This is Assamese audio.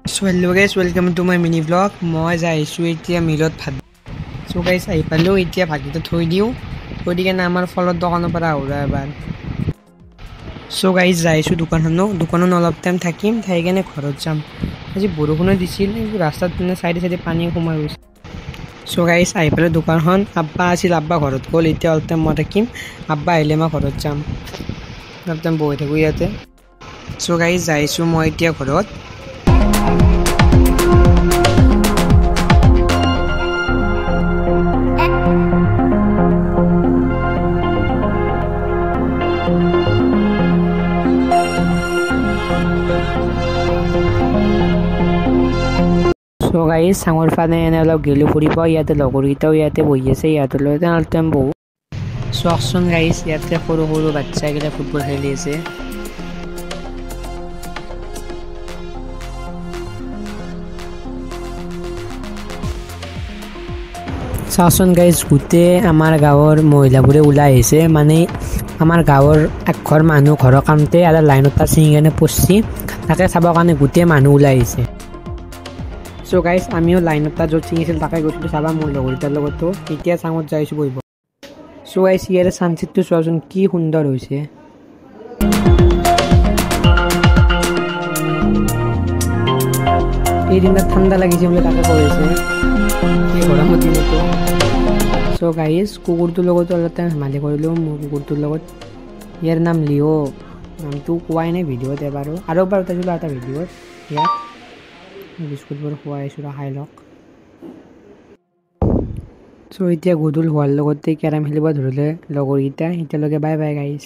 So hello guys, welcome to my mini vlog. মই যাইছো এতিয়া মিলত ভাত। So guys আহি পালো এতিয়া ভাতটো থৈ দিও। থৈ দি কেনে আমাৰ ফলৰ দোকানৰ পৰা আহৰা এবাৰ। So guys যাইছো দোকানত অলপ টাইম থাকিম, থাকি কেনে ঘৰত যাম। আজি বৰষুণ দিছিল, ৰাস্তাত সাইডে পানী সোমাই গৈছে। So guys আহি পালো দোকানখন, আব্বা আছিল, আব্বা ঘৰত গ'ল। এতিয়া অলপ টাইম মই থাকিম, আব্বা আহিলে মই ঘৰত যাম। অলপ টাইম বহি থাকো ইয়াতে। So guys যাইছো মই এতিয়া ঘৰত। So guys সাঙৰ ফালে এনে অলপ গেলো ফুৰিব, ইয়াতে লগৰকেইটাও ইয়াতে বহি আছে, ইয়াতে লৈ অলপ টাইম বহু। চকচোন গাইজ ইয়াতে সৰু সৰু বাচ্চাগিলা ফুটবল খেলি আছে। চাওচোন গাইজ গোটেই আমাৰ গাঁৱৰ মহিলাবোৰে ওলাই আহিছে, মানে আমাৰ গাঁৱৰ একঘৰ মানুহ ঘৰৰ কামতে আৰু লাইনত তাত ছিঙি কেনে পচি, তাকে চাবৰ কাৰণে গোটেই মানুহ ওলাই আহিছে। So guys আমিও লাইনত তাত য'ত ছিঙিছিল তাকে গৈছিলোঁ চাবা মোৰ লগৰকেইটাৰ লগতো। এতিয়া চাঙত যাইছোঁ বহিব। So guys ইয়াৰে ছানছেটটো চোৱাচোন কি সুন্দৰ হৈছে। এই দিনটা ঠাণ্ডা লাগিছে বুলি তাকে কৈ আছে এই গৰমৰ দিনতো। So guys কুকুৰটোৰ লগতো অলপ টাইম ধেমালি কৰিলোঁ মোৰ কুকুৰটোৰ লগত। ইয়াৰ নাম লিঅ', নামটো কোৱাই নাই ভিডিঅ'ত এবাৰো, আৰু এবাৰ উঠাইছিলোঁ এটা ভিডিঅ'ত। ইয়াত বিস্কুটবোৰ খুৱাইছোঁ, খাই লওক। চ' এতিয়া গধূল হোৱাৰ লগতে কেৰাম খেলিব ধৰিলে লগৰকেইটা। এতিয়ালৈকে বাই বাই গাইজ।